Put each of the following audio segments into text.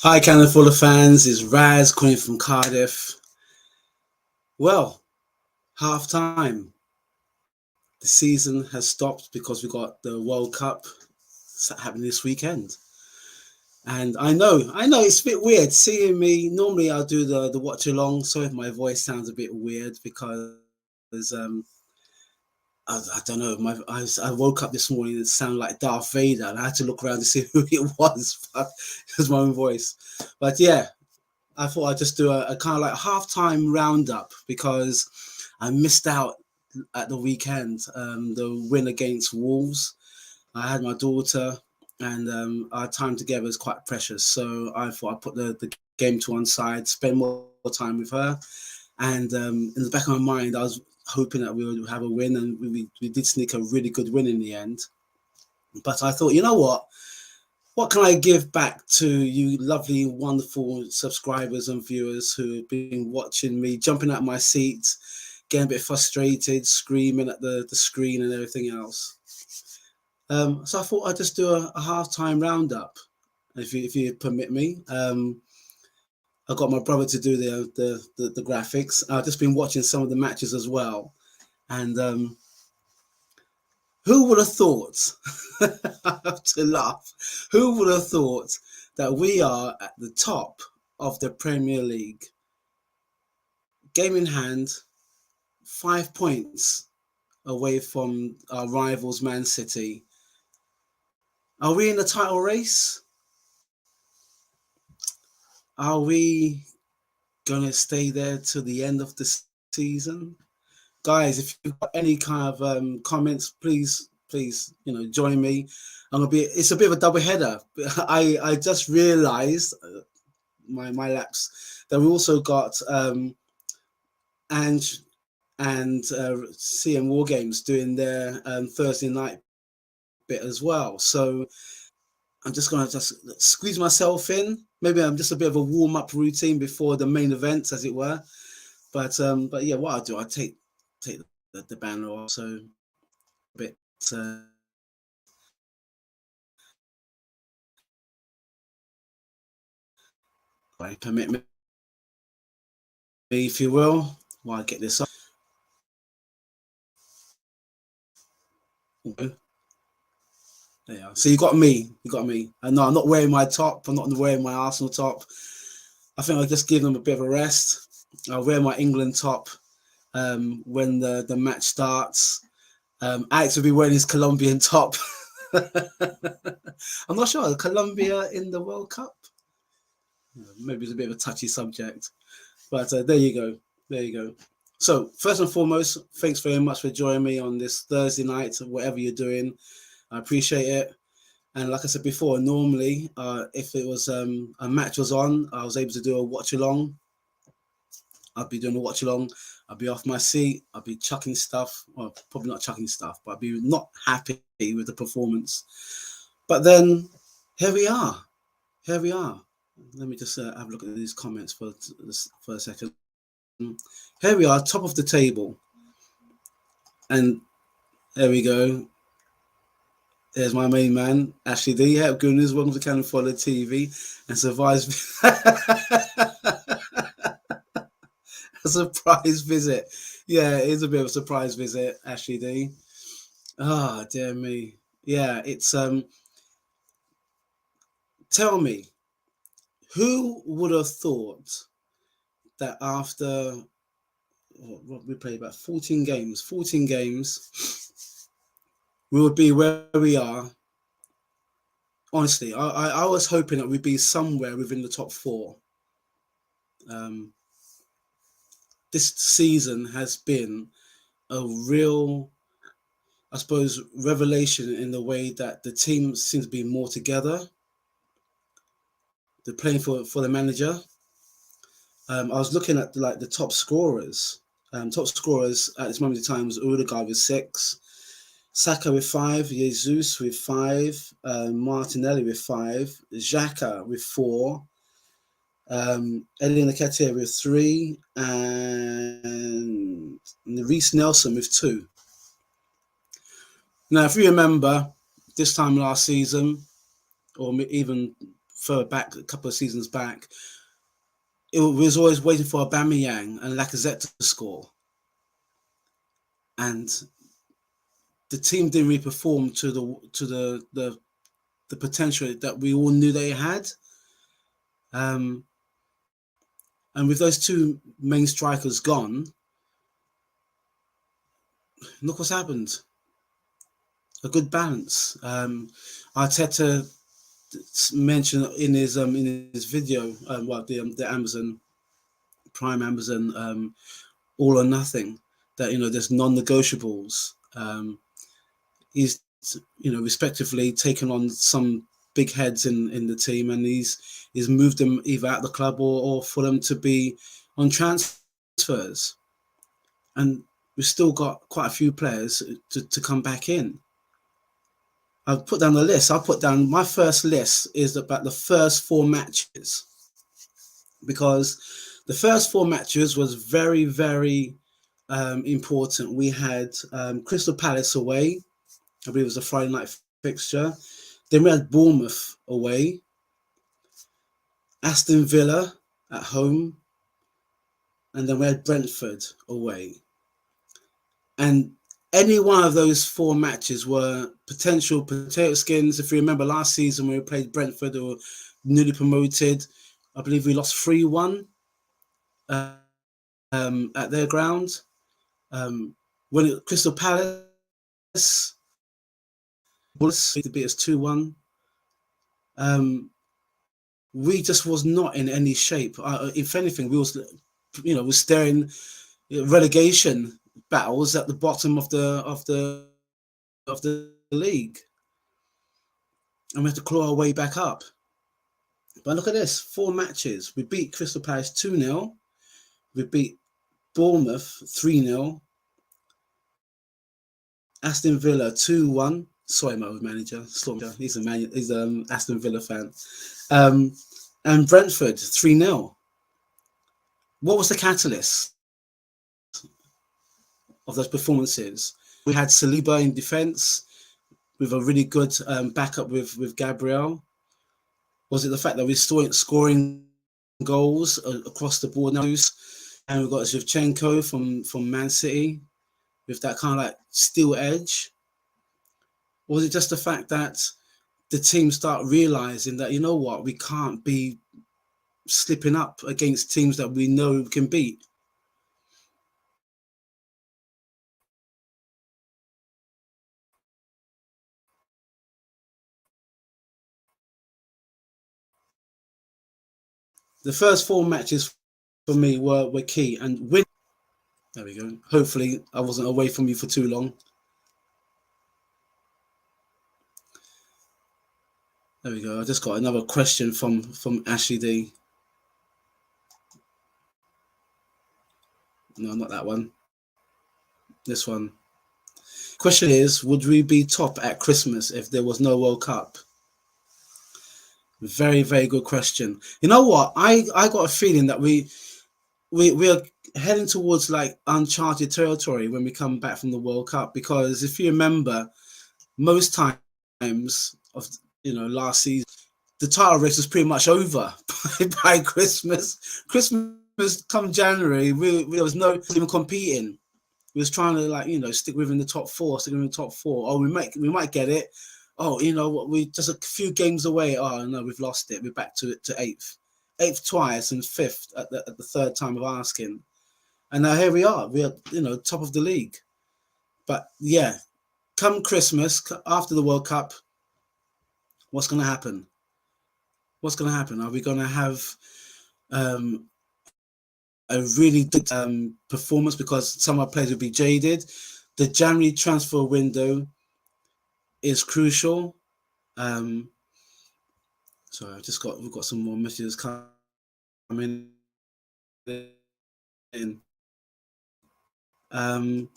Hi, Cannon full of fans. It's Raz calling from Cardiff. Well, half time. The season has stopped because we got the World Cup happening this weekend. And I know it's a bit weird seeing me. Normally, I'll do the watch along. Sorry if my voice sounds a bit weird because I don't know. I woke up this morning and it sounded like Darth Vader, and I had to look around to see who it was. But it was my own voice. But yeah, I thought I'd just do a kind of like halftime roundup because I missed out at the weekend, the win against Wolves. I had my daughter, and our time together is quite precious. So I thought I'd put the game to one side, spend more time with her. And in the back of my mind, I was hoping that we would have a win, and we did sneak a really good win in the end. But I thought, you know what can I give back to you lovely, wonderful subscribers and viewers who have been watching me, jumping out of my seat, getting a bit frustrated, screaming at the screen and everything else. So I thought I'd just do a halftime roundup, if you permit me. I got my brother to do the graphics. I've just been watching some of the matches as well. And who would have thought, I have to laugh, who would have thought that we are at the top of the Premier League? Game in hand, 5 points away from our rivals Man City. Are we in the title race? Are we going to stay there till the end of the season? Guys, if you've got any kind of comments, please, join me. It's a bit of a double header. I just realized my laps that we also got Ange and CM War Games doing their Thursday night bit as well. So I'm just going to just squeeze myself in. Maybe I'm just a bit of a warm-up routine before the main event, as it were. But yeah, what I do, I take the banner off, so a bit. Permit me, if you will, while I get this up. There you are. So you got me. And no, I'm not wearing my top. I'm not wearing my Arsenal top. I think I'll just give them a bit of a rest. I'll wear my England top when the match starts. Alex will be wearing his Colombian top. I'm not sure. Colombia in the World Cup? Maybe it's a bit of a touchy subject. But there you go. So first and foremost, thanks very much for joining me on this Thursday night, whatever you're doing. I appreciate it. And like I said before, normally if it was a match was on, I was able to do a watch along. I'd be doing a watch along. I'd be off my seat. I'd be chucking stuff. Well, probably not chucking stuff, but I'd be not happy with the performance. But then here we are. Let me just have a look at these comments for a second. Here we are, top of the table. And there we go. There's my main man, Ashley D. Yeah, good news. Welcome to Cannon Follow TV and survives a surprise visit. Yeah, it is a bit of a surprise visit, Ashley D. Ah, dear me. Yeah, it's tell me, who would have thought that after what we played about 14 games, we would be where we are. Honestly, I was hoping that we'd be somewhere within the top four. This season has been a real, I suppose, revelation in the way that the team seems to be more together. They're playing for the manager. I was looking at the top scorers. Top scorers at this moment in time was Odegaard with 6, Saka with 5, Jesus with 5, Martinelli with 5, Xhaka with 4, Eddie Nketiah with 3, and Reece Nelson with 2. Now, if you remember, this time last season, or even further back, a couple of seasons back, it was always waiting for Aubameyang and Lacazette to score, and the team didn't really perform to the potential that we all knew they had. And with those two main strikers gone, look what's happened. A good balance. Arteta mentioned in his video, the Amazon Prime All or Nothing, that there's non-negotiables. He's respectively taken on some big heads in the team, and he's moved them either out of the club or for them to be on transfers, and we've still got quite a few players to come back in. I've put down the list. I'll put down my first list is about the first 4 matches, because the first 4 matches was very, very important. We had Crystal Palace away. I believe it was a Friday night fixture. Then we had Bournemouth away, Aston Villa at home, and then we had Brentford away. And any one of those 4 matches were potential potato skins. If you remember last season when we played Brentford, who were newly promoted, I believe we lost 3-1 at their ground. When Crystal Palace to beat us 2-1. We just was not in any shape. If anything, we was, was staring relegation battles at the bottom of the league, and we have to claw our way back up. But look at this: 4 matches. We beat Crystal Palace 2-0. We beat Bournemouth 3-0. Aston Villa 2-1. Sorry, my old manager. He's an Aston Villa fan. And Brentford 3-0. What was the catalyst of those performances? We had Saliba in defence with a really good backup with Gabriel. Was it the fact that we're scoring goals across the board now? And we've got Shevchenko from Man City with that kind of like steel edge. Or was it just the fact that the team start realising that, we can't be slipping up against teams that we know we can beat? The first 4 matches for me were key, and win. There we go. Hopefully I wasn't away from you for too long. There we go. I just got another question from Ashley D. No, not that one. This one. Question is, would we be top at Christmas if there was no World Cup? Very, very good question. You know what? I got a feeling that we are heading towards like uncharted territory when we come back from the World Cup, because if you remember, most times of last season, the title race was pretty much over by Christmas. Christmas come January, we there was no even competing. We was trying to stick within the top 4, Oh, we might get it. Oh, we just a few games away. Oh no, we've lost it. We're back to 8th twice and 5th at the 3rd time of asking. And now here we are. We are top of the league. But yeah, come Christmas after the World Cup, what's going to happen? What's going to happen? Are we going to have a really good performance, because some of our players will be jaded? The January transfer window is crucial. So we've got some more messages coming in. There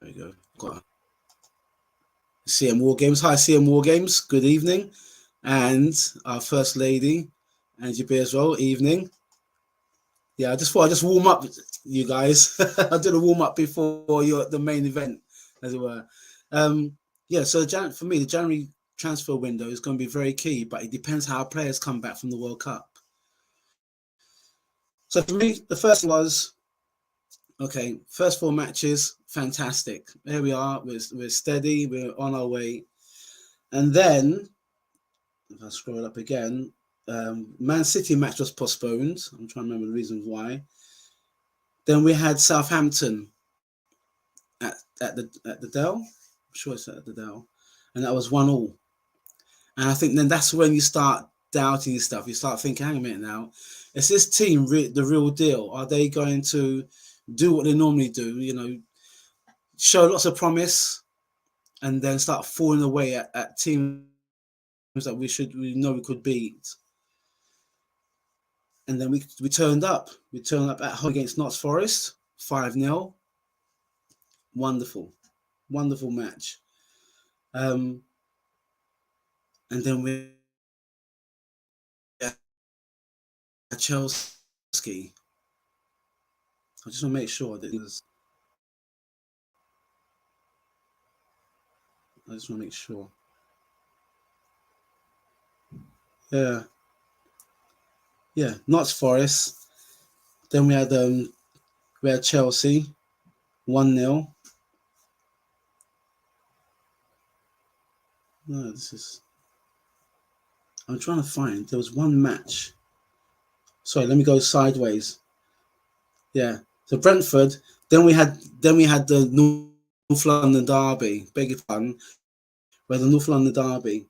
we go. Got CM War Games. Hi, CM War Games. Good evening. And our First Lady, Angie B as well. Evening. Yeah, I just thought I'd just warm up, you guys. I did a warm up before the main event, as it were. Yeah, so for me, the January transfer window is going to be very key, but it depends how players come back from the World Cup. So for me, the first was, okay, first 4 matches, fantastic. There we are, we're steady, we're on our way. And then, if I scroll up again, Man City match was postponed. I'm trying to remember the reasons why. Then we had Southampton at the Dell. I'm sure it's at the Dell. And that was 1-1. And I think then that's when you start doubting your stuff. You start thinking, hang a minute now, is this team the real deal? Are they going to do what they normally do? You know, show lots of promise and then start falling away at teams that we know we could beat. And then we turned up. We turned up at home against Notts Forest, 5-0. Wonderful match. And then we had Chelsea. I just want to make sure that I just want to make sure. Yeah, Notts Forest. Then we had Chelsea, 1-0. No, I'm trying to find. There was one match. Sorry, let me go sideways. Yeah, so Brentford. Then we had the North London derby. Beg your pardon. Where the North London derby.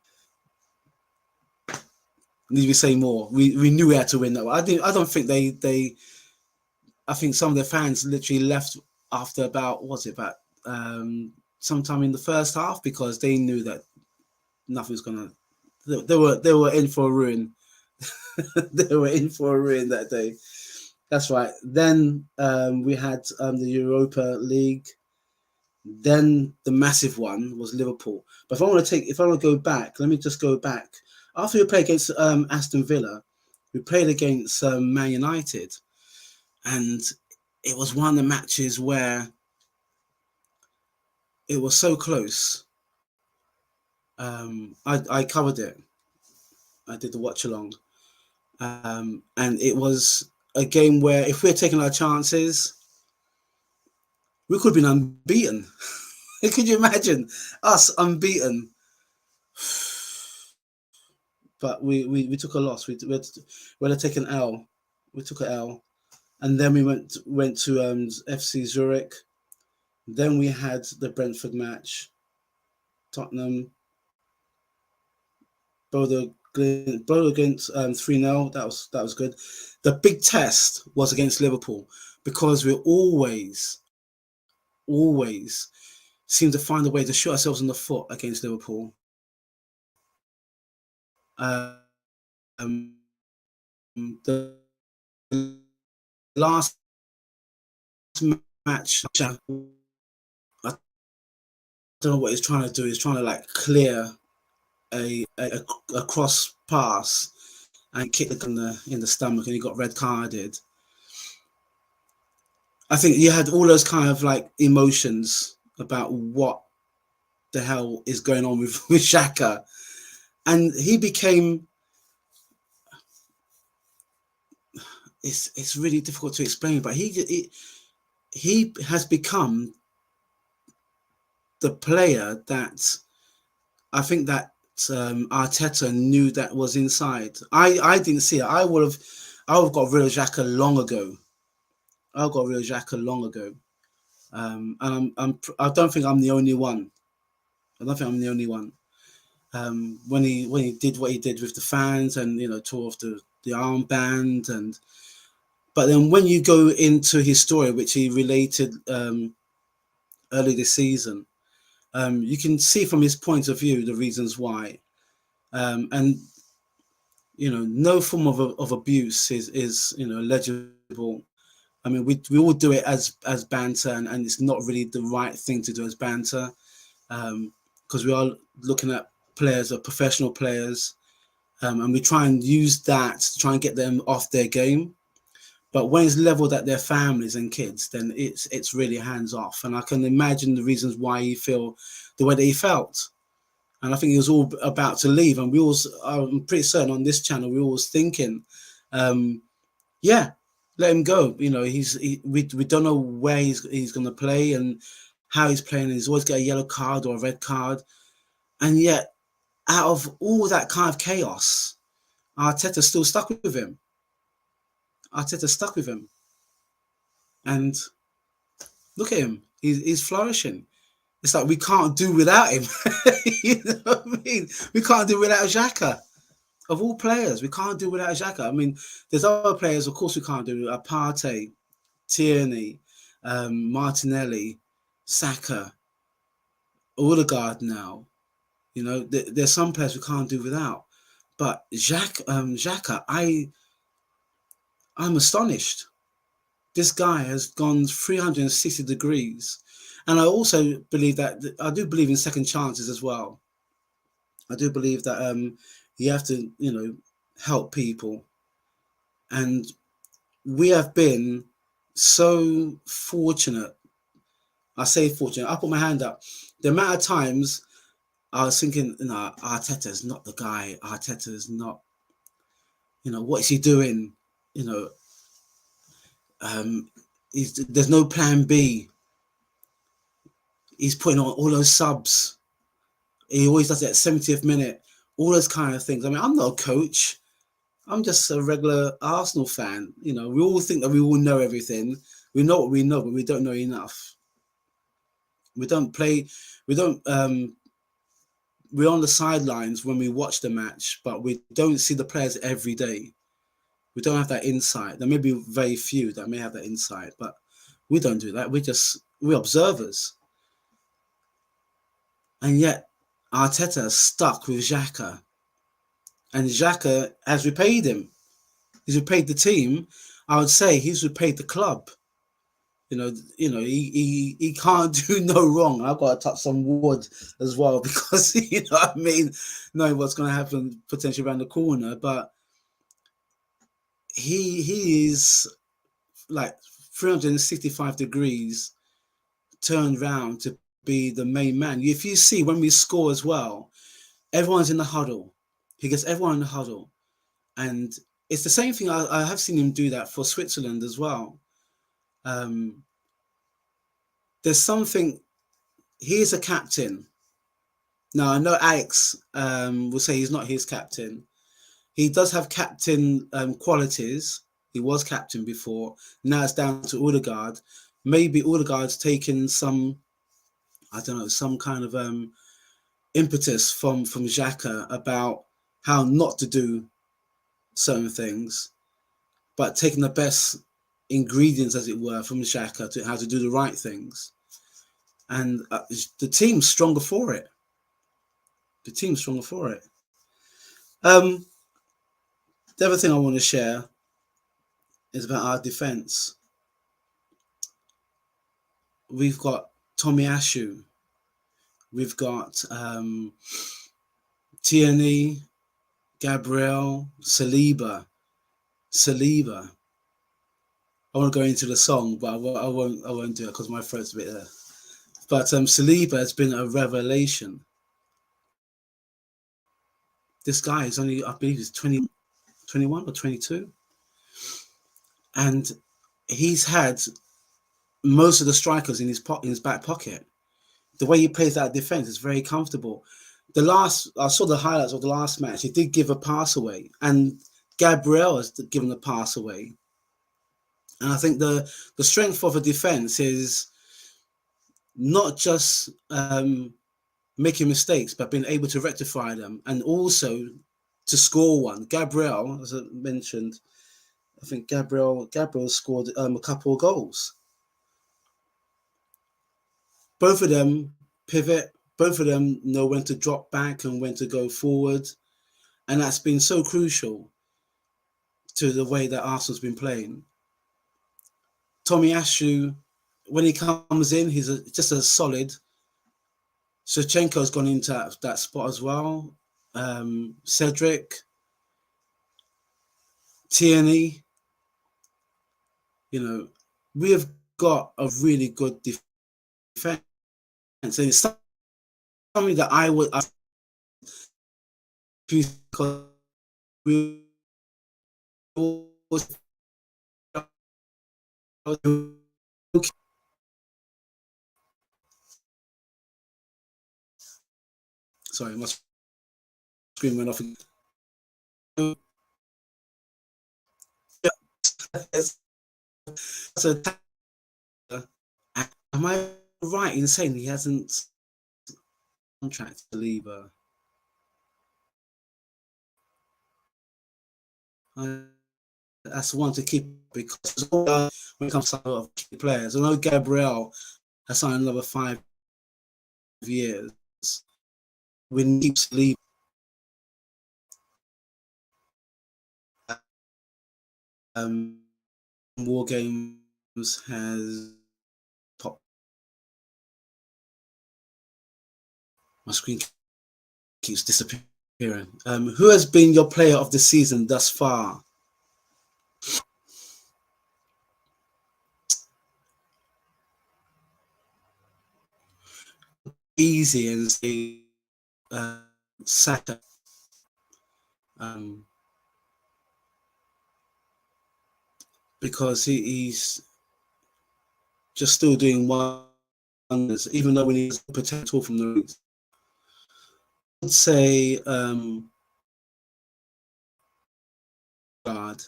Need we say more? We knew we had to win that. I don't think they. I think some of the fans literally left after about sometime in the first half because they knew that nothing was gonna. They were in for a ruin. They were in for a ruin that day. That's right. Then we had the Europa League. Then the massive one was Liverpool. But if I want to go back, let me just go back. After we played against Aston Villa, we played against Man United, and it was one of the matches where it was so close. I covered it. I did the watch along, and it was a game where if we're taking our chances, we could have been unbeaten. Could you imagine us unbeaten? But we took a loss. We had to take an L. We took an L, and then we went to FC Zurich. Then we had the Brentford match. Tottenham. Both against 3-0. That was good. The big test was against Liverpool because we always seem to find a way to shoot ourselves in the foot against Liverpool. The last match, I don't know what he's trying to do. He's trying to like clear a cross pass and kick the in the stomach, and he got red carded. I think you had all those kind of like emotions about what the hell is going on with Xhaka, and he became. It's really difficult to explain, but he has become the player that I think that Arteta knew that was inside. I didn't see it. I would have got rid of Xhaka long ago. I got rid of Xhaka long ago, and I don't think I'm the only one. I don't think I'm the only one. When he did what he did with the fans and tore off the armband but then when you go into his story, which he related early this season, you can see from his point of view the reasons why, and no form of abuse is legible. I mean, we all do it as banter, and it's not really the right thing to do as banter, because we are looking at players, or professional players, and we try and use that to try and get them off their game. But when it's leveled at their families and kids, then it's really hands off. And I can imagine the reasons why he feel the way that he felt. and I think he was all about to leave. And we was, I'm pretty certain on this channel, we were always thinking, yeah, let him go. You know, we don't know where he's going to play and how he's playing. He's always got a yellow card or a red card, and yet out of all that kind of chaos, Arteta's still stuck with him. Arteta stuck with him, and look at him. He's flourishing. It's like we can't do without him. You know what I mean? We can't do without Xhaka. Of all players, we can't do without Xhaka. I mean, there's other players, of course, we can't do. Partey, Tierney, Martinelli, Saka, Odegaard now. You know, there's some players we can't do without. But Xhaka, I'm astonished. This guy has gone 360 degrees. And I also believe that, I do believe in second chances as well. I do believe that you have to, you know, help people. And we have been so fortunate. I say fortunate. I put my hand up. The amount of times I was thinking, you know, Arteta is not the guy. Arteta is not, you know, what is he doing? You know, there's no plan B. He's putting on all those subs. He always does it at 70th minute. All those kind of things. I mean, I'm not a coach. I'm just a regular Arsenal fan. You know, we all think that we all know everything. We know what we know, but we don't know enough. We don't play. We don't. We're on the sidelines when we watch the match, but we don't see the players every day. We don't have that insight. There may be very few that may have that insight, but we don't do that. We're observers. And yet, Arteta is stuck with Xhaka. And Xhaka has repaid him. He's repaid the team. I would say he's repaid the club. You know, he can't do no wrong. I've got to touch some wood as well because, you know what I mean, knowing what's going to happen potentially around the corner. But he is like 365 degrees turned round to be the main man. If you see when we score as well, everyone's in the huddle. He gets everyone in the huddle. And it's the same thing. I have seen him do that for Switzerland as well. There's something. He is a captain. Now I know Alex will say he's not his captain. He does have captain qualities. He was captain before. Now it's down to Odegaard. Maybe Odegaard's taken some, I don't know, some kind of impetus from Xhaka about how not to do certain things, but taking the best ingredients, as it were, from Xhaka to how to do the right things. And the team's stronger for it. The team's stronger for it. The other thing I want to share is about our defence. We've got Tomiyasu. We've got Tierney, Gabriel, Saliba. I want to go into the song, but I won't do it because my throat's a bit there. But Saliba has been a revelation. This guy is only, I believe, he's 21 or 22. And he's had most of the strikers in his back pocket. The way he plays that defense is very comfortable. I saw the highlights of the last match. He did give a pass away, and Gabriel has given a pass away. And I think the strength of a defense is not just making mistakes, but being able to rectify them, and also to score one. Gabriel, as I mentioned, I think Gabriel scored a couple of goals. Both of them pivot. Both of them know when to drop back and when to go forward. And that's been so crucial to the way that Arsenal's been playing. Tomiyasu, when he comes in, he's just a solid. Shevchenko's gone into that spot as well. Cedric, Tierney. You know, we have got a really good defense. And it's something that I would because we always, sorry, my screen went off. So, am I right in saying he hasn't contracted to leave? That's the one to keep, because when it comes to a lot of key players, I know Gabriel has signed another 5 years. We need to leave. War Games has popped. My screen keeps disappearing. Who has been your player of the season thus far? Easy and say Saka. Because he's just still doing wonders, even though we need potential from the roots. I would say guard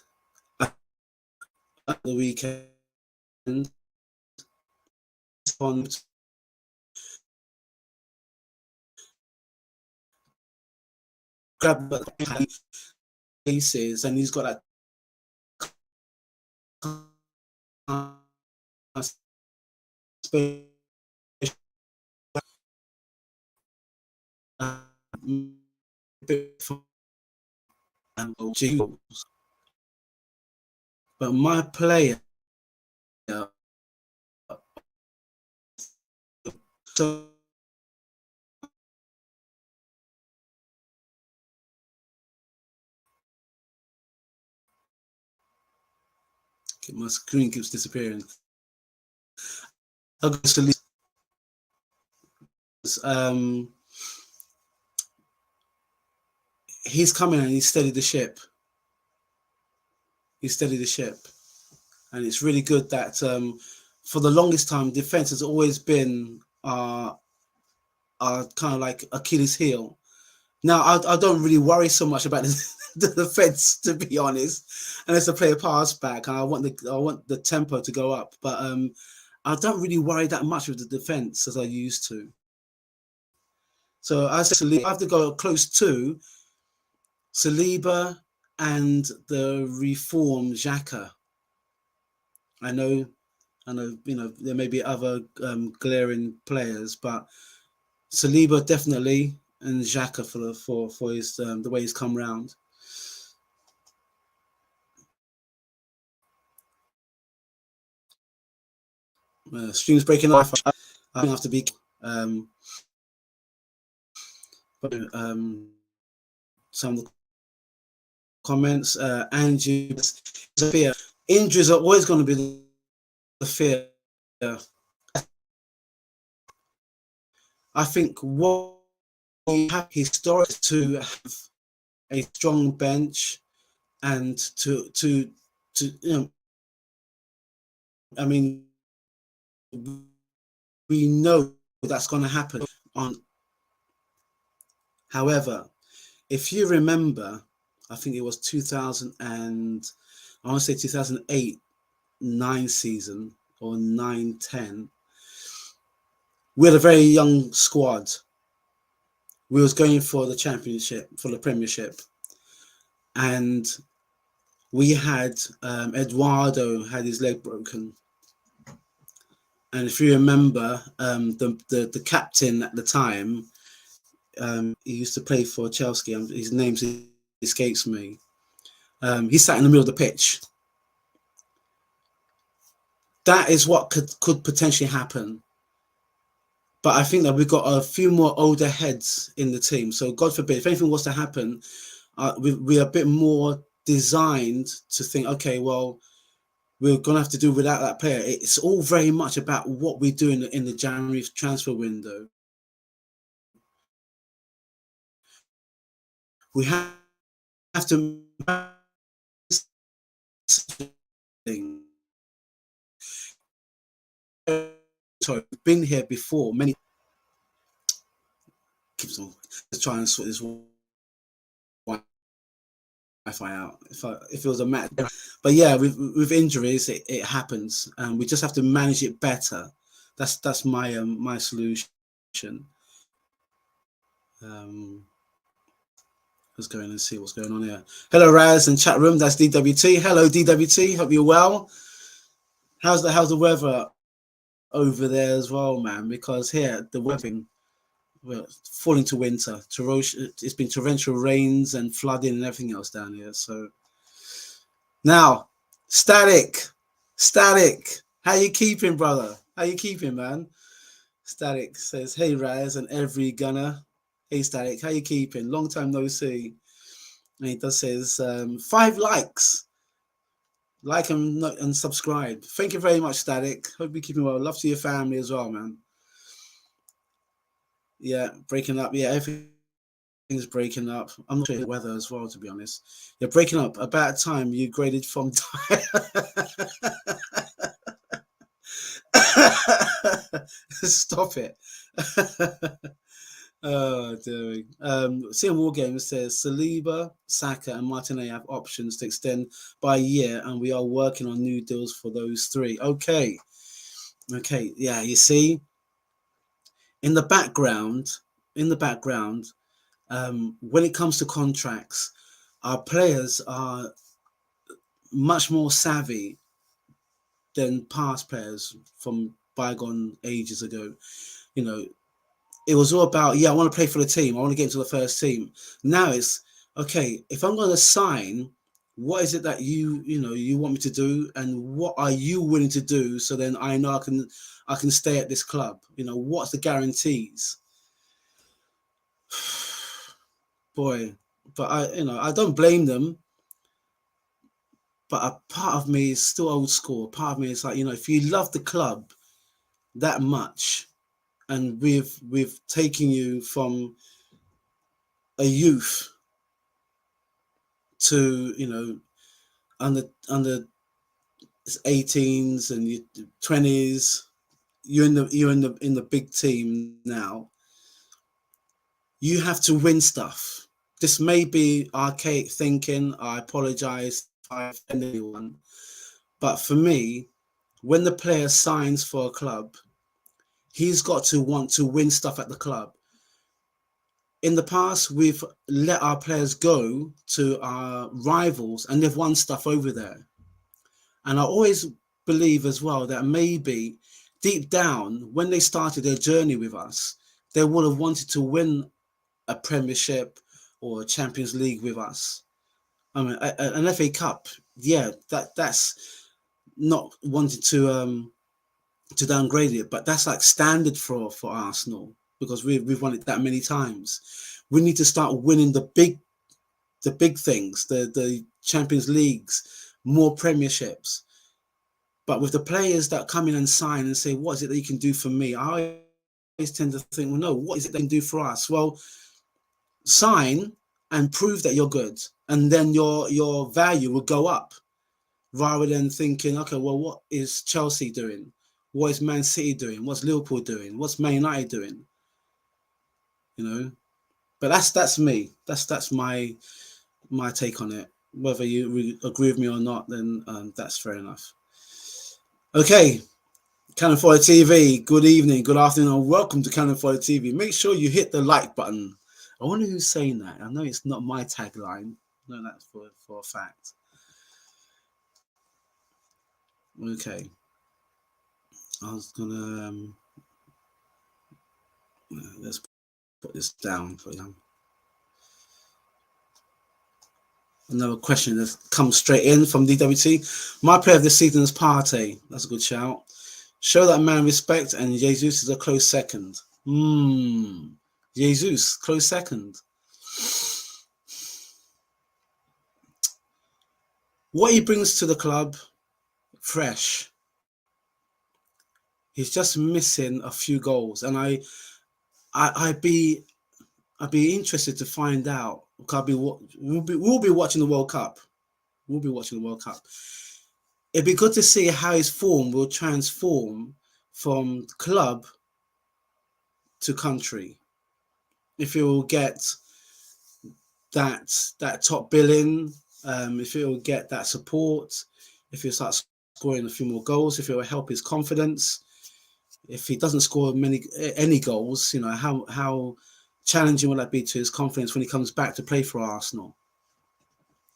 at the weekend. Grab faces, and he's got that space. But my player, so my screen keeps disappearing. He's coming and he's steadied the ship. He's steadied the ship, and it's really good that for the longest time, defense has always been kind of like Achilles' heel. Now I don't really worry so much about the defense, to be honest, unless I play a pass back, and I want the tempo to go up. But I don't really worry that much with the defense as I used to. So I have to go close to Saliba and the reformed Xhaka. I know, there may be other glaring players, but Saliba definitely, and Xhaka for his the way he's come round. Streams breaking off. I have to be some of the comments. Andrew, fear. Injuries are always going to be the fear. I think what we have historically to have a strong bench and to I mean, we know that's going to happen. However, if you remember, I think it was 2000 and I want to say 2008-9 season or 9-10. We had a very young squad. We was going for the championship, for the Premiership, and we had Eduardo had his leg broken, and if you remember, the captain at the time, he used to play for Chelsea. His name escapes me. He sat in the middle of the pitch. That is what could potentially happen. But I think that we've got a few more older heads in the team. So God forbid, if anything was to happen, we're a bit more designed to think, okay, well, we're going to have to do without that player. It's all very much about what we do in the January transfer window. we have to sorry, been here before many keeps on trying to sort this Wi-Fi out. If it was a match, but yeah, with injuries, it happens, and we just have to manage it better. That's my my solution. Let's go in and see what's going on here. Hello, Raz and chat room. That's DWT. Hello, DWT. Hope you're well. How's the weather over there as well, man? Because here the weather, well, falling to winter. It's been torrential rains and flooding and everything else down here. So now, Static. How you keeping, brother? How you keeping, man? Static says, "Hey, Raz and every gunner. Hey, Static. How you keeping? Long time no see." And he does says 5 likes. Like and subscribe. Thank you very much, Static. Hope you're keeping well. Love to your family as well, man. Yeah, breaking up. Yeah, everything's breaking up. I'm not sure the weather as well, to be honest. You're breaking up. About time you graded from Stop it. Oh, dear. Seeing War Games says Saliba, Saka, and Martinez have options to extend by a year, and we are working on new deals for those 3. Okay. Yeah, you see, in the background, when it comes to contracts, our players are much more savvy than past players from bygone ages ago. You know, it was all about, yeah, I want to play for the team. I want to get into the first team. Now it's, okay, if I'm going to sign, what is it that you want me to do, and what are you willing to do? So then I know I can stay at this club. What's the guarantees? Boy, but I don't blame them. But a part of me is still old school. Part of me is like, if you love the club that much, and we've taken you from a youth to under 18s and 20s, you're in the big team now. You have to win stuff. This may be archaic thinking. I apologize if I offend anyone, but for me, when the player signs for a club, he's got to want to win stuff at the club. In the past, we've let our players go to our rivals and they've won stuff over there. And I always believe as well that maybe deep down, when they started their journey with us, they would have wanted to win a Premiership or a Champions League with us. I mean, an FA Cup, yeah, that's not wanting to downgrade it, but that's like standard for Arsenal, because we've won it that many times. We need to start winning the big things, the Champions Leagues, more Premierships. But with the players that come in and sign and say, what is it that you can do for me? I always tend to think, well, no, what is it they can do for us? Well, sign and prove that you're good, and then your value will go up, rather than thinking, okay, well, what is Chelsea doing? What is Man City doing? What's Liverpool doing? What's Man United doing? But that's me. That's my take on it. Whether you agree with me or not, then that's fair enough. Okay, Cannon Fodder TV. Good evening, good afternoon, and welcome to Cannon Fodder TV. Make sure you hit the like button. I wonder who's saying that. I know it's not my tagline. No, that's for a fact. Okay. I was gonna let's put this down for you. Another question that's come straight in from DWT. My player of this season is Partey. That's a good shout. Show that man respect, and Jesus is a close second. Jesus, close second. What he brings to the club, fresh. He's just missing a few goals, and I'd be interested to find out We'll be watching the World Cup. We'll be watching the World Cup. It'd be good to see how his form will transform from club to country. If he will get that top billing, if he will get that support, if he'll start scoring a few more goals, if it will help his confidence. If he doesn't score any goals, you know, how challenging will that be to his confidence when he comes back to play for Arsenal?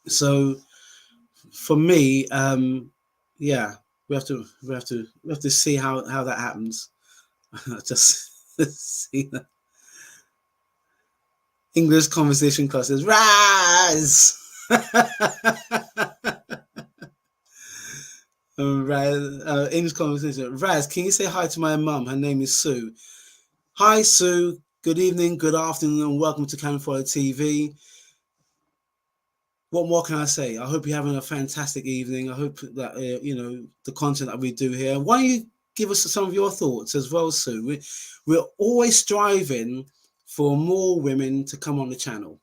So for me, yeah, we have to see how that happens. Just see that. English conversation classes, Raz. English conversation, Raz. Can you say hi to my mum? Her name is Sue. Hi, Sue. Good evening, good afternoon, and welcome to California TV. What more can I say? I hope you're having a fantastic evening. I hope that you know the content that we do here. Why don't you give us some of your thoughts as well, Sue? We're always striving for more women to come on the channel.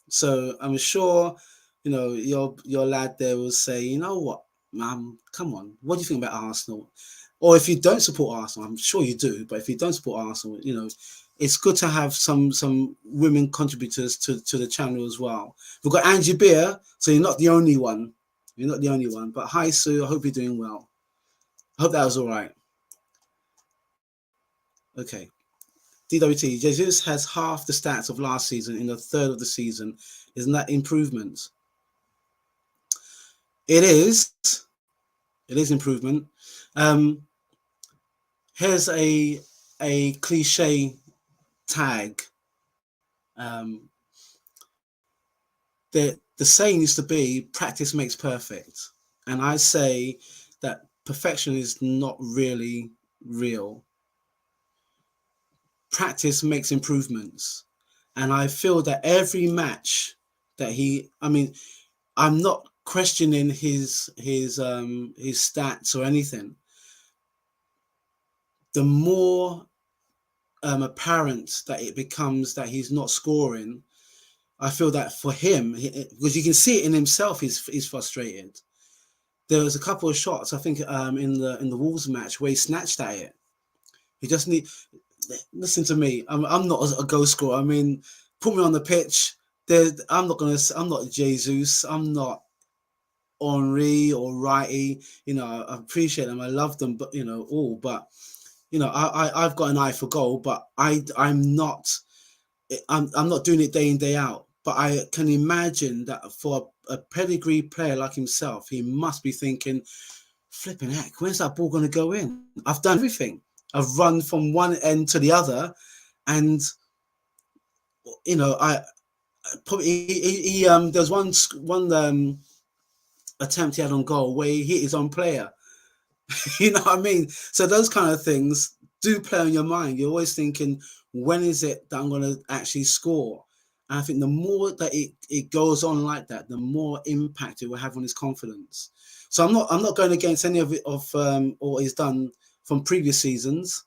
So I'm sure, you know, your lad there will say, you know what, Mum, come on, what do you think about Arsenal? Or if you don't support Arsenal, I'm sure you do, but if you don't support Arsenal, you know, it's good to have some women contributors to the channel as well. We've got Angie Beer, so you're not the only one. You're not the only one. But hi, Sue. I hope you're doing well. I hope that was all right. Okay. DWT, Jesus has half the stats of last season in a third of the season. Isn't that improvement? It is. It is improvement. Here's a cliche tag. The saying used to be practice makes perfect. And I say that perfection is not really real. Practice makes improvements. And I feel that every match that I'm not questioning his stats or anything. The more apparent that it becomes that he's not scoring, I feel that for him, because you can see it in himself, he's frustrated. There was a couple of shots, I think, in the Wolves match where he snatched at it. He just listen to me. I'm not a goal scorer. I mean, put me on the pitch. I'm not Jesus. I'm not Henri or Righty. You know, I appreciate them. I love them, but you know, all. But you know, I've got an eye for goal, but I'm not doing it day in, day out. But I can imagine that for a pedigree player like himself, he must be thinking, flipping heck, where's that ball going to go in? I've done everything. I've run from one end to the other, and you know, I probably there's one attempt he had on goal where he hit his own player. You know what I mean? So those kind of things do play on your mind. You're always thinking, when is it that I'm going to actually score? And I think the more that it goes on like that, the more impact it will have on his confidence. So I'm not going against any of it or he's done from previous seasons.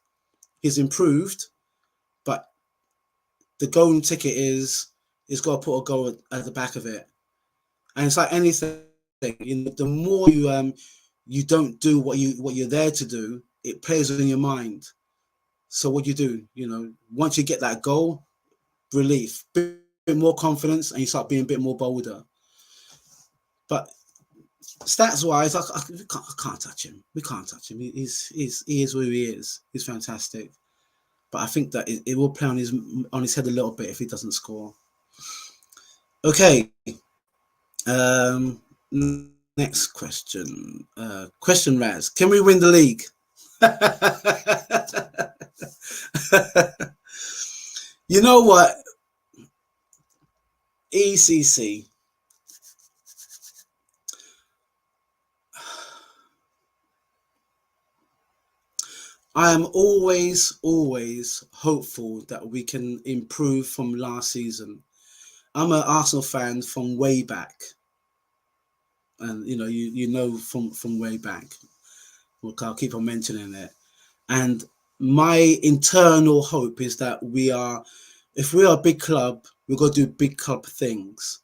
He's improved, but the golden ticket is he's got to put a goal at the back of it. And it's like anything, you know, the more you don't do what you're there to do, it plays in your mind. So what you know, once you get that goal, relief, bit more confidence, and you start being a bit more bolder. But stats wise, I can't touch him. We can't touch him. He is who he is. He's fantastic. But I think that it will play on his head a little bit if he doesn't score. Okay. Next question. Question, Raz. Can we win the league? You know what? ECC. I am always hopeful that we can improve from last season. I'm an Arsenal fan from way back. And you know, you know from way back. Look, I'll keep on mentioning it. And my internal hope is that if we are a big club, we've got to do big club things.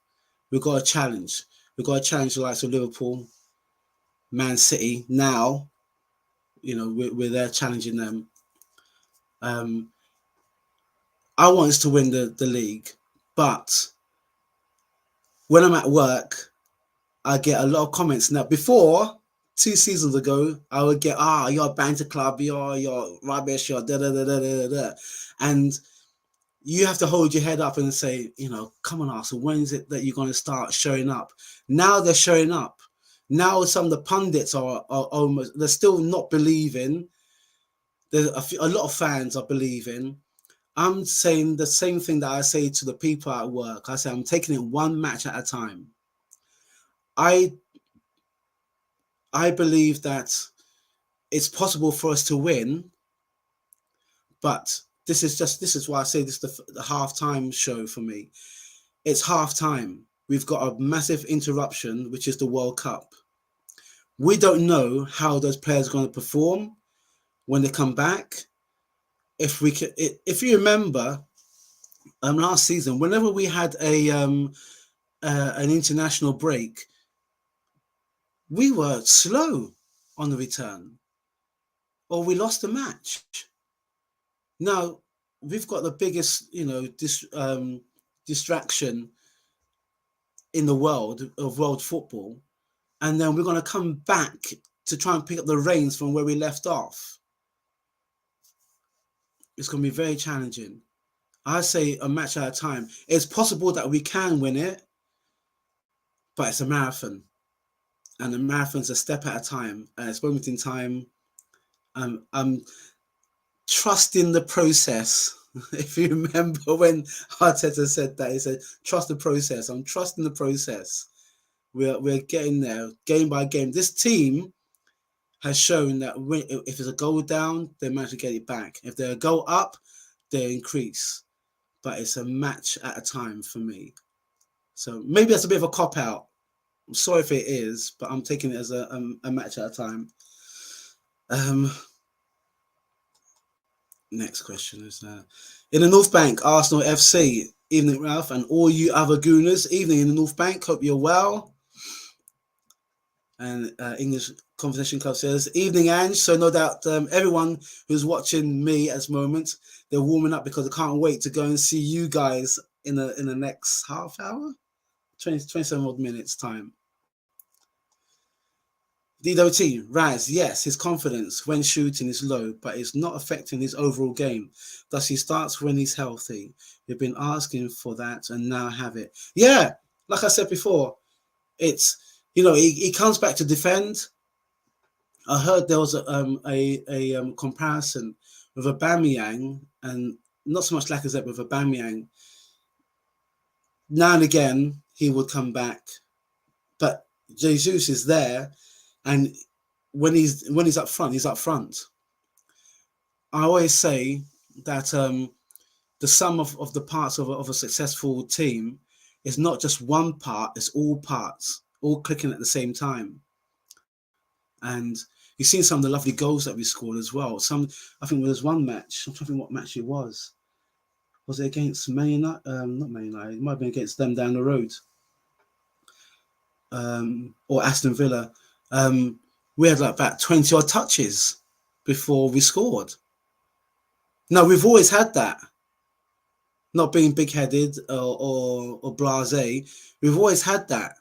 We've got a challenge. We've got to challenge the likes of Liverpool, Man City. Now, we're there challenging them. I want us to win the league, but when I'm at work, I get a lot of comments. Now, before 2 seasons ago, I would get, you're a banter club, you're rubbish, you're da da da da da da, and you have to hold your head up and say, come on, Arsenal, when is it that you're going to start showing up? Now they're showing up. Now some of the pundits are almost, they're still not believing. There's a lot of fans are believing. I'm saying the same thing that I say to the people at work. I say I'm taking it one match at a time. I believe that it's possible for us to win, but this is why I say this is the halftime show for me. It's halftime. We've got a massive interruption, which is the World Cup. We don't know how those players are going to perform when they come back. If you remember, last season, whenever we had an international break, we were slow on the return, or we lost the match. Now we've got the biggest, distraction in the world of world football, and then we're going to come back to try and pick up the reins from where we left off. It's going to be very challenging. I say a match at a time. It's possible that we can win it, but it's a marathon, and the marathon's a step at a time. It's a moment in time. I'm trusting the process. If you remember when Arteta said that, he said, "Trust the process." I'm trusting the process. We're getting there, game by game. This team has shown that if there's a goal down, they manage to get it back. If they're a goal up, they increase. But it's a match at a time for me. So maybe that's a bit of a cop-out. I'm sorry if it is, but I'm taking it as a match at a time. Next question is in the North Bank, Arsenal FC. Evening, Ralph, and all you other gooners. Evening in the North Bank. Hope you're well. And English Conversation Club says, evening, Ange. So no doubt everyone who's watching me at this moment, they're warming up because I can't wait to go and see you guys in the next half hour, 27 odd minutes time. DWT, Raz, yes, his confidence when shooting is low, but it's not affecting his overall game. Thus, he starts when he's healthy. We've been asking for that and now have it. Yeah, like I said before, it's, he comes back to defend. I heard there was a comparison with Aubameyang, and not so much Lacazette with Aubameyang. Now and again, he would come back, but Jesus is there. And when he's up front, he's up front. I always say that the sum of the parts of a successful team is not just one part; it's all parts, all clicking at the same time. And you've seen some of the lovely goals that we scored as well. I think there was one match. I'm trying to think what match it was. Was it against Man United? Not Man United. It might have been against them down the road, or Aston Villa. We had like about 20 odd touches before we scored. Now, we've always had that. Not being big-headed or blasé. We've always had that.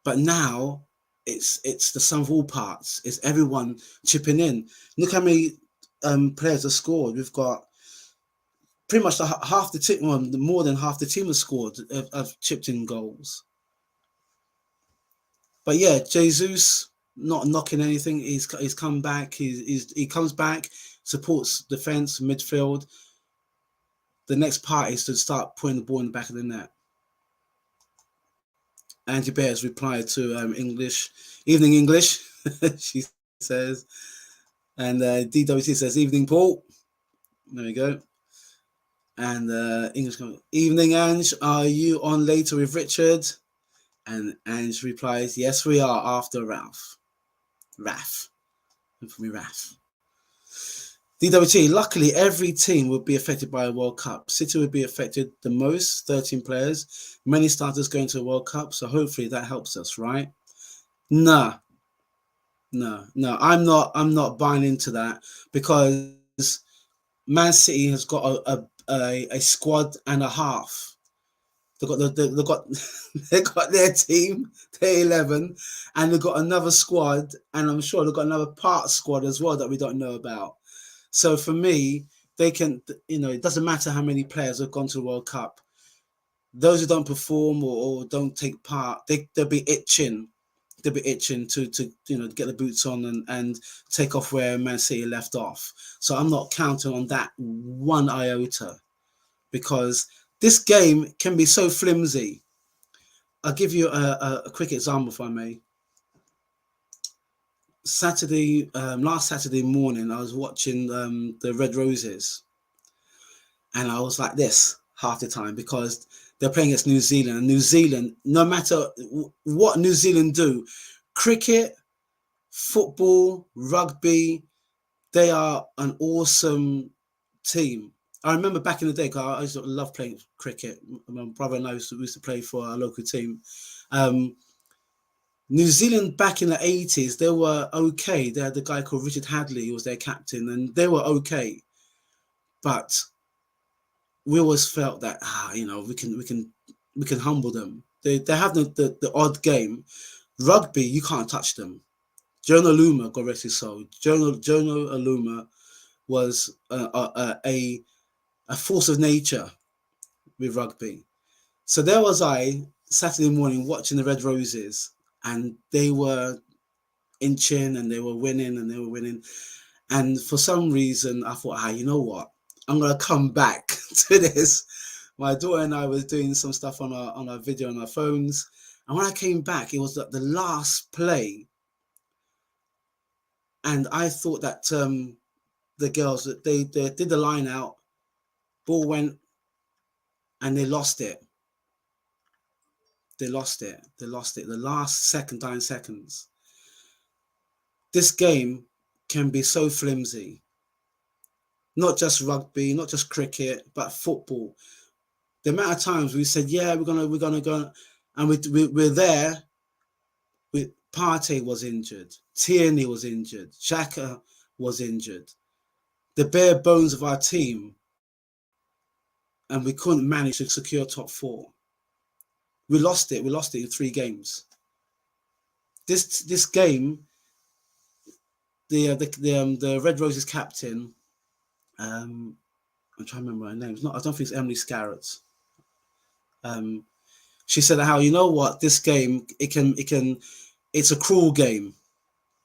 But now it's the sum of all parts. It's everyone chipping in. Look how many players have scored. We've got pretty much half the team, well, more than half the team has scored, have chipped in goals. But yeah, Jesus, not knocking anything. He's come back. He comes back, supports defense, midfield. The next part is to start putting the ball in the back of the net. Angie Bear has replied to English. Evening, English, she says. And DWC says, evening, Paul. There we go. And English comes, evening, Ange. Are you on later with Richard? And Ange replies, yes, we are after Ralph. Raf. For me, Raf. DWT, luckily every team would be affected by a World Cup. City would be affected the most, 13 players, many starters going to a World Cup, so hopefully that helps us, right? Nah, no, I'm not buying into that, because Man City has got a squad and a half. They got they got their team, their 11, and they've got another squad, and I'm sure they've got another part squad as well that we don't know about. So for me, they can, it doesn't matter how many players have gone to the World Cup. Those who don't perform or don't take part, they'll be itching. They'll be itching to get the boots on and take off where Man City left off. So I'm not counting on that one iota, because this game can be so flimsy. I'll give you a quick example, if I may. Last Saturday morning, I was watching the Red Roses, and I was like this half the time, because they're playing against New Zealand. And New Zealand, no matter what New Zealand do, cricket, football, rugby, they are an awesome team. I remember back in the day, because I used to love playing cricket. My brother and I used to play for our local team. New Zealand back in the 80s, they were okay. They had the guy called Richard Hadley, who was their captain, and they were okay. But we always felt that we can humble them. They have the odd game. Rugby, you can't touch them. Jonah Luma, God rest his soul. Jonah Luma was a force of nature with rugby. So there was I Saturday morning watching the Red Roses, and they were inching and they were winning and they were winning. And for some reason, I thought, you know what? I'm gonna come back to this. My daughter and I was doing some stuff on our video on our phones, and when I came back, it was the last play, and I thought that the girls, that they did the line out, ball went, and they lost it. They lost it. The last 9 seconds. This game can be so flimsy. Not just rugby, not just cricket, but football. The amount of times we said, yeah, we're gonna go, and we're there. Partey was injured, Tierney was injured, Xhaka was injured. The bare bones of our team, and we couldn't manage to secure top 4. We lost it. We lost it in 3 games. This game, the Red Roses captain, I'm trying to remember her name. I don't think it's Emily Scarrett. She said, "How you know what, this game it's a cruel game."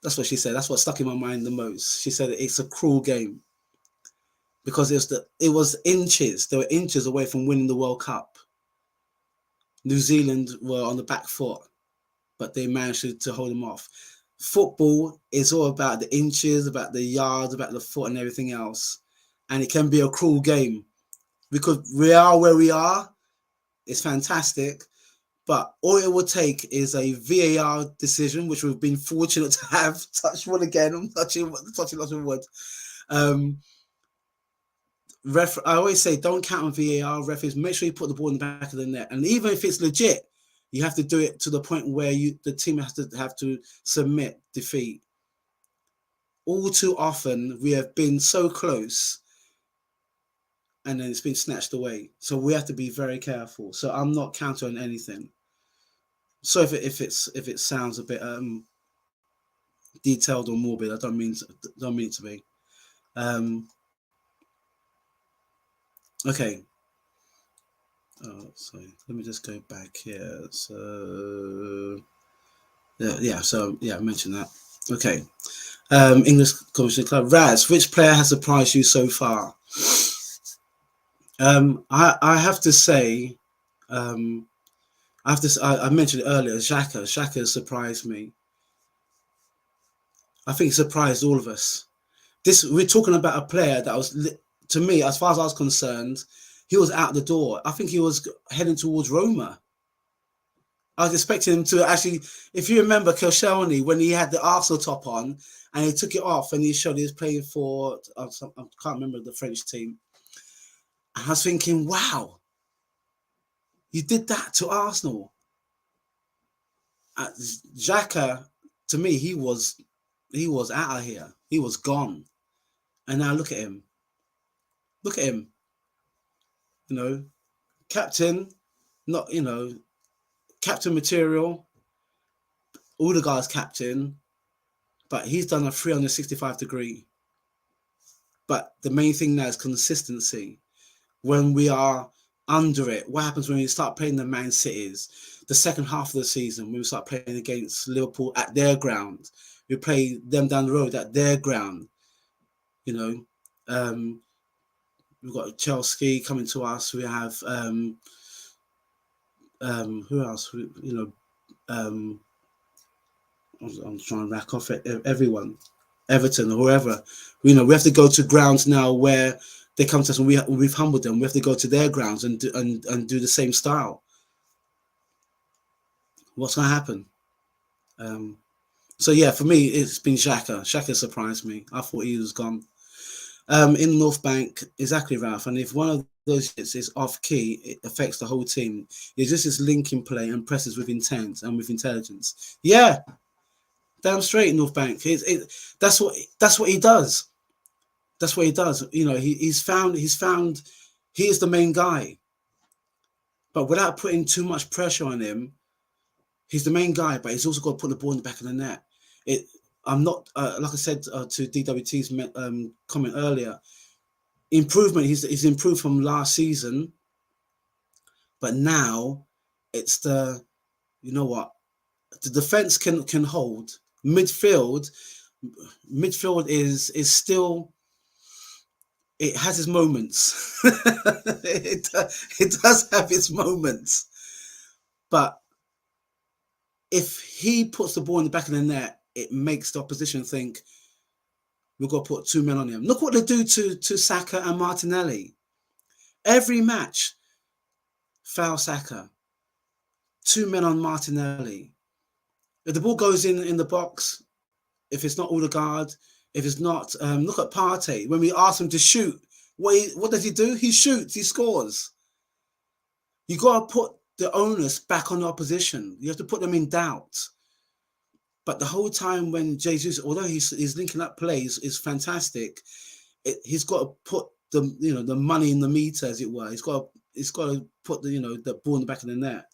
That's what she said. That's what stuck in my mind the most. She said it's a cruel game, because it was inches. They were inches away from winning the World Cup. New Zealand were on the back foot, but they managed to hold them off. Football is all about the inches, about the yards, about the foot and everything else. And it can be a cruel game, because we are where we are. It's fantastic. But all it will take is a VAR decision, which we've been fortunate to have. Touch wood again. I'm touching lots of wood. I always say, don't count on VAR. Referees, make sure you put the ball in the back of the net. And even if it's legit, you have to do it to the point where the team has to submit defeat. All too often, we have been so close, and then it's been snatched away. So we have to be very careful. So I'm not counting on anything. So if it sounds a bit detailed or morbid, I don't mean it to be. Okay. Oh, sorry. Let me just go back here. So I mentioned that. Okay. English Commission Club. Raz, which player has surprised you so far? I have to say, I mentioned it earlier, Xhaka surprised me. I think it surprised all of us. We're talking about a player that was, to me, as far as I was concerned, he was out the door. I think he was heading towards Roma. I was expecting him to actually, if you remember Koscielny, when he had the Arsenal top on and he took it off and he showed he was playing for, I can't remember the French team. And I was thinking, wow, you did that to Arsenal. Xhaka, to me, he was out of here. He was gone. And now look at him. Look at him. You know, captain, not, captain material. All the guys captain, but he's done a 365-degree. But the main thing now is consistency. When we are under it, what happens when we start playing the Man Cities, the second half of the season, when we start playing against Liverpool at their ground, we play them down the road at their ground. We've got Chelsea coming to us. We have who else? I'm trying to rack off everyone, Everton or whoever. We have to go to grounds now where they come to us and we've humbled them. We have to go to their grounds and do the same style. What's going to happen? So yeah, for me, it's been Xhaka. Xhaka surprised me. I thought he was gone. In North Bank, exactly, Ralph. And if one of those hits is off key, it affects the whole team. It's just this linking play and presses with intent and with intelligence. Yeah, damn straight, North Bank. That's what he does. That's what he does. He's found he is the main guy. But without putting too much pressure on him, he's the main guy, but he's also got to put the ball in the back of the net. I'm not, like I said to DWT's comment earlier, improvement, he's improved from last season, but now it's the defense can hold. Midfield is still, it has its moments. it does have its moments, but if he puts the ball in the back of the net, it makes the opposition think we've got to put two men on him. Look what they do to Saka and Martinelli. Every match, foul Saka, two men on Martinelli. If the ball goes in the box, if it's not Odegaard, if it's not, look at Partey. When we ask him to shoot, what does he do? He shoots, he scores. You got to put the onus back on the opposition. You have to put them in doubt. But the whole time when Jesus, although he's linking up plays, is fantastic, he's got to put the money in the meter, as it were. He's got to put the ball in the back of the net.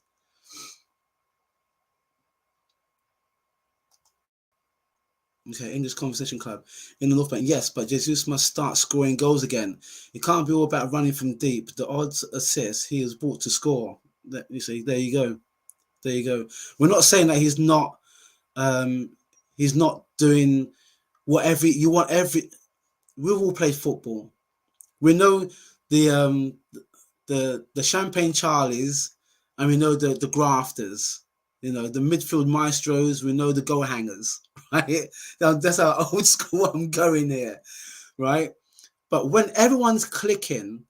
Okay, English Conversation Club in the North Bank. Yes, but Jesus must start scoring goals again. It can't be all about running from deep. The odds assist he is brought to score. You see, there you go. There you go. We're not saying that he's not doing whatever you want. We've all played football. We know the champagne Charlies, and we know the grafters. The midfield maestros. We know the goal hangers. Right? That's how old school I'm going here, right? But when everyone's clicking,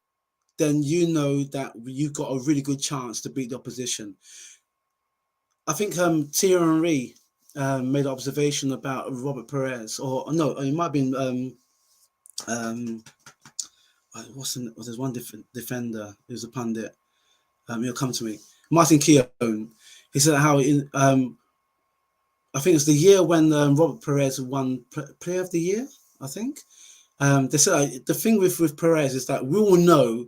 then you know that you've got a really good chance to beat the opposition. I think Thierry Henry made an observation about Robert Perez, or no, it might have been there's one defender who's a pundit. He'll come to me. Martin Keown. He said how I think it's the year when Robert Perez won Player of the Year. I think they said the thing with Perez is that we all know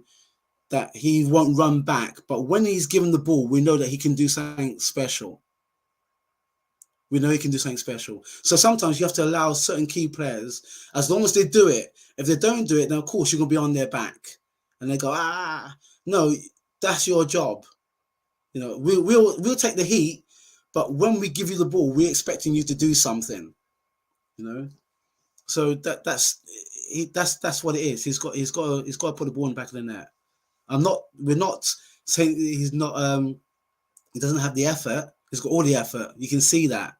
that he won't run back, but when he's given the ball, we know that he can do something special. We know he can do something special. So sometimes you have to allow certain key players, as long as they do it. If they don't do it, then of course you're going to be on their back. And they go, no, that's your job. We'll take the heat, but when we give you the ball, we're expecting you to do something. So that's what it is. He's got to put the ball in the back of the net. We're not saying he's not. He doesn't have the effort. He's got all the effort. You can see that,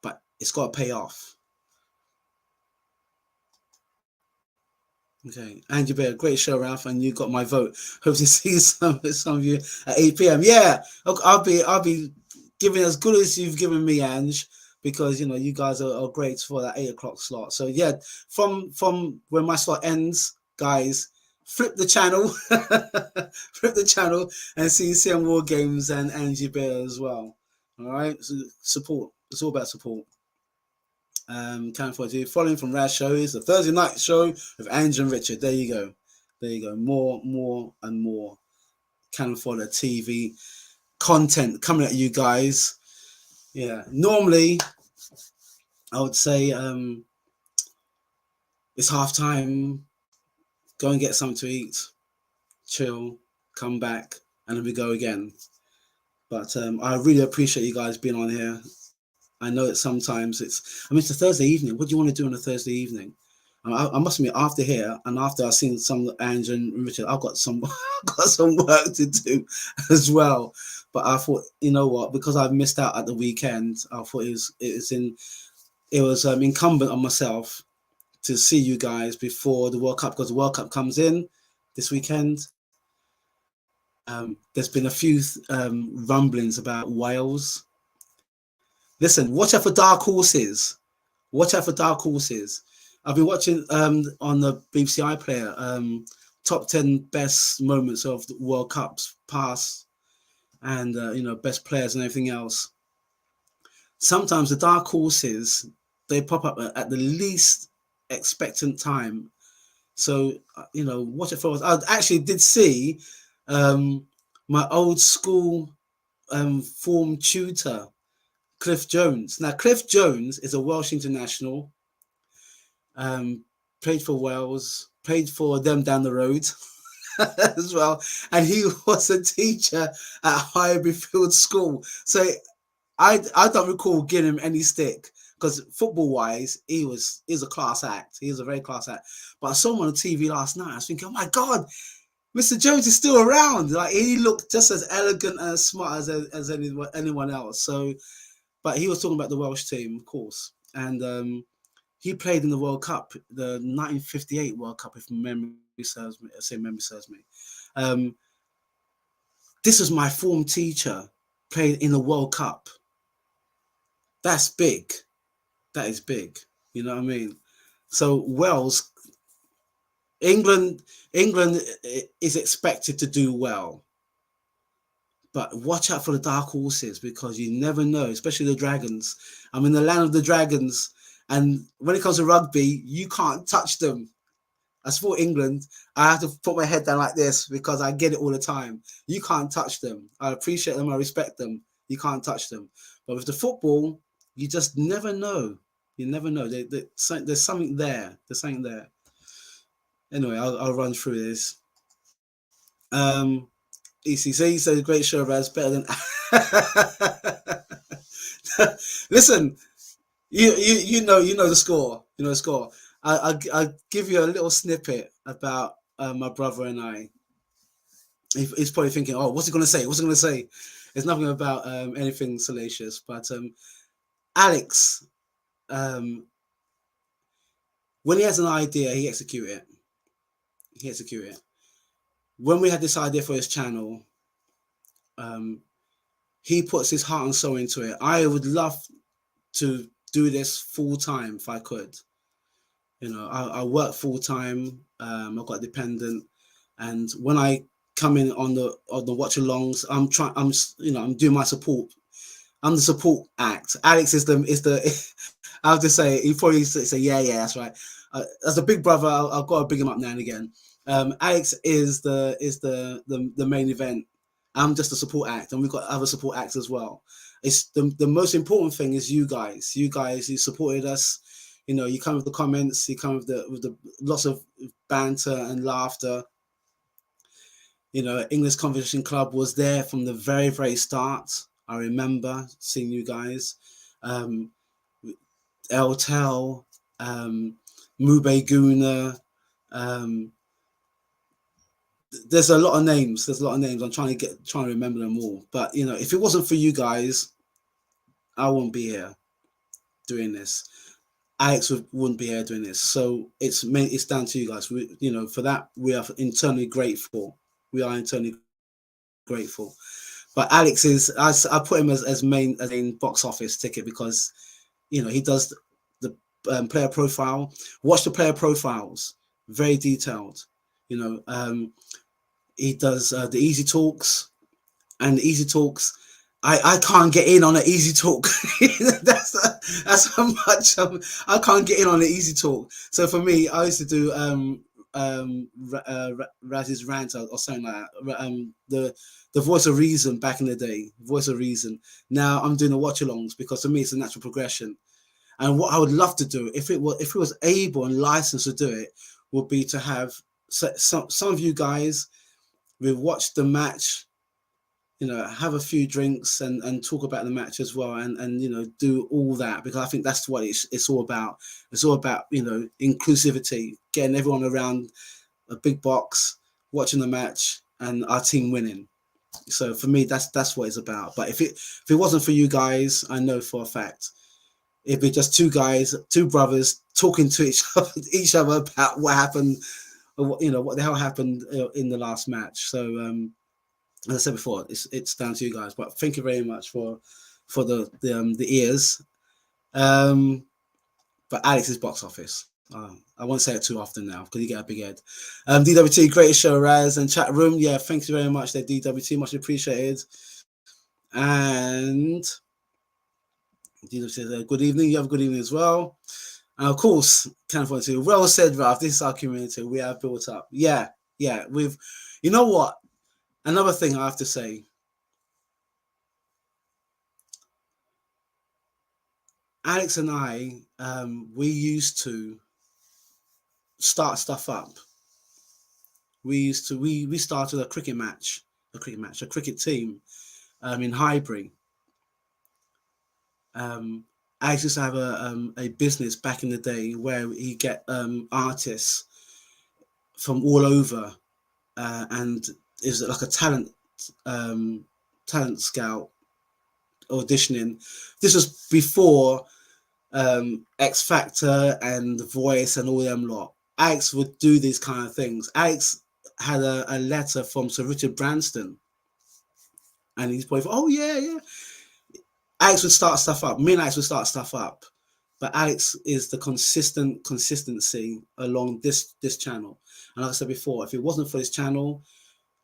but it's got to pay off. Okay, Angie Bear, great show, Ralph, and you got my vote. Hope to see some of you at 8 p.m. Yeah, I'll be giving as good as you've given me, Ange, because you know you guys are great for that 8 o'clock slot. So yeah, from when my slot ends, guys, flip the channel, flip the channel, and see CM War Games and Angie Bear as well. All right, so support. It's all about support. Can't afford you. Following from Raz'S show is the Thursday night show with Ange and Richard. There you go. There you go. More and more. Can't afford a TV content coming at you guys. Yeah. Normally, I would say it's half time. Go and get something to eat, chill, come back, and then we go again. But I really appreciate you guys being on here. I know that sometimes it's a Thursday evening. What do you want to do on a Thursday evening? I must admit, after here and after I've seen some Ange and Richard, I've got some got some work to do as well. But I thought, you know what, because I've missed out at the weekend, I thought it was incumbent on myself to see you guys before the World Cup, because the World Cup comes in this weekend. There's been a few rumblings about Wales. Listen, watch out for dark horses. Watch out for dark horses. I've been watching on the BBC iPlayer top 10 best moments of the World Cups past, and you know, best players and everything else. Sometimes the dark horses, they pop up at the least expectant time. So you know, watch it for us. I actually did see my old school form tutor, Cliff Jones. Now, Cliff Jones is a Welsh international. Played for Wales, played for them down the road as well, and he was a teacher at Highbury Field School. So I don't recall giving him any stick, because football wise, he's a class act. He is a very class act. But I saw him on the TV last night. I was thinking, oh my God, Mr. Jones is still around. Like, he looked just as elegant and as smart as anyone else. So, but he was talking about the Welsh team, of course, and he played in the World Cup, the 1958 World Cup, if memory serves me. This was my form teacher, played in the World Cup. That's big. That is big. You know what I mean? So Wales, England is expected to do well. But watch out for the dark horses, because you never know, especially the Dragons. I'm in the land of the Dragons. And when it comes to rugby, you can't touch them. As for England, I have to put my head down like this, because I get it all the time. You can't touch them. I appreciate them. I respect them. You can't touch them. But with the football, you just never know. You never know. There's something there. There's something there. Anyway, I'll run through this. ECC says great show, Raz, better than. Listen. You know the score. You know the score. I'll give you a little snippet about my brother and I. He's probably thinking, oh, what's he going to say? What's he going to say? It's nothing about anything salacious. But Alex, when he has an idea, he executes it. He executes it. When we had this idea for his channel, he puts his heart and soul into it. I would love to do this full time if I could. You know, I work full time. I've got a dependent, and when I come in on the watch-alongs, I'm doing my support. I'm the support act. Alex is the I'll just say, he probably say yeah, that's right. As a big brother, I've got to bring him up now and again. Alex is the main event. I'm just a support act, and we've got other support acts as well. It's the most important thing is you guys. You guys who supported us. You know, you come with the comments. You come with the lots of banter and laughter. You know, English Conversation Club was there from the very, very start. I remember seeing you guys. Eltel, Mube Guna. There's a lot of names. I'm trying to remember them all. But you know, if it wasn't for you guys, I wouldn't be here doing this. Alex wouldn't be here doing this. So it's down to you guys. You know, for that we are internally grateful. We are internally grateful. But Alex is, I put him as main box office ticket because, you know, he does the player profile. Watch the player profiles, very detailed. You know, he does the easy talks, and the easy talks. I can't get in on an easy talk. That's how much I can't get in on an easy talk. So for me, I used to do Raz's rant or something like that. The voice of reason back in the day, voice of reason. Now I'm doing the watch alongs because for me it's a natural progression. And what I would love to do, if it was able and licensed to do it, would be to have some of you guys, we've watched the match, you know, have a few drinks and talk about the match as well, and you know, do all that, because I think that's what it's all about. It's all about, you know, inclusivity, getting everyone around a big box, watching the match, and our team winning. So for me, that's what it's about. But if it wasn't for you guys, I know for a fact it'd be just two guys, two brothers talking to each other about what happened, or what, you know, what the hell happened in the last match. So as I said before, it's down to you guys. But thank you very much for the ears. But Alex's box office. I won't say it too often now because you get a big head. DWT, greatest show, Raz, and chat room. Yeah, thank you very much there, DWT. Much appreciated. And DWT says, good evening. You have a good evening as well. And of course, can't afford to. Well said, Ralph. This is our community. We have built up. Yeah. We've, you know what? Another thing I have to say. Alex and I, we used to start stuff up. We started a cricket team in Highbury. Alex used to have a business back in the day where he get artists from all over, and it was like a talent scout auditioning. This was before X Factor and The Voice and all them lot. Alex would do these kind of things. Alex had a letter from Sir Richard Branston, and he's probably, oh yeah. Alex would start stuff up. Me and Alex would start stuff up, but Alex is the consistency along this channel. And like I said before, if it wasn't for this channel,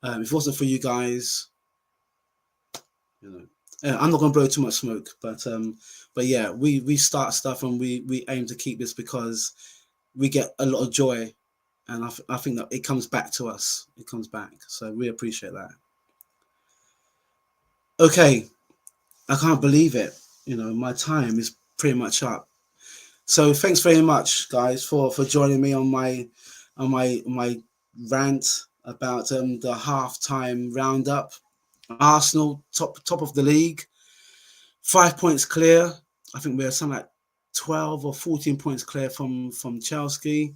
if it wasn't for you guys, you know, I'm not going to blow too much smoke, but yeah, we start stuff and we aim to keep this because we get a lot of joy, and I think that it comes back to us. It comes back, so we appreciate that. Okay, I can't believe it. You know, my time is pretty much up. So thanks very much, guys, for joining me on my rant about the halftime roundup. Arsenal top of the league, 5 points clear. I think we're something like 12 or 14 points clear from Chelsea.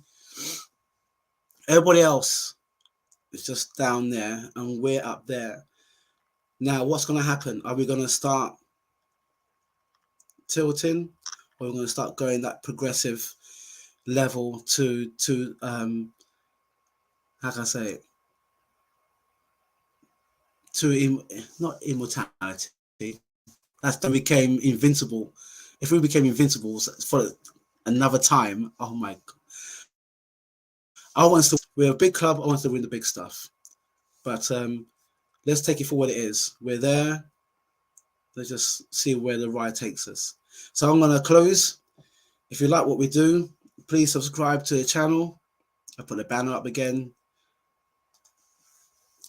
Everybody else is just down there, and we're up there. Now, what's going to happen? Are we going to start tilting, or are we going to start going that progressive level to how can I say it? Not immortality. That's when we became invincible. If we became invincible for another time, oh my God. We're a big club. I want to win the big stuff. But let's take it for what it is. We're there. Let's just see where the ride takes us. So I'm going to close. If you like what we do, please subscribe to the channel. I put the banner up again.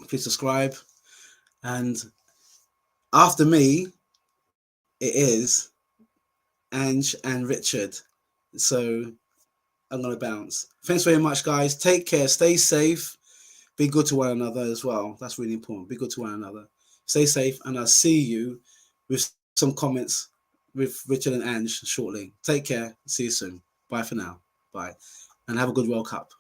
Please subscribe. And after me, it is Ange and Richard. So I'm going to bounce. Thanks very much, guys. Take care. Stay safe. Be good to one another as well. That's really important. Be good to one another. Stay safe. And I'll see you with some comments with Richard and Ange shortly. Take care. See you soon. Bye for now. Bye. And have a good World Cup.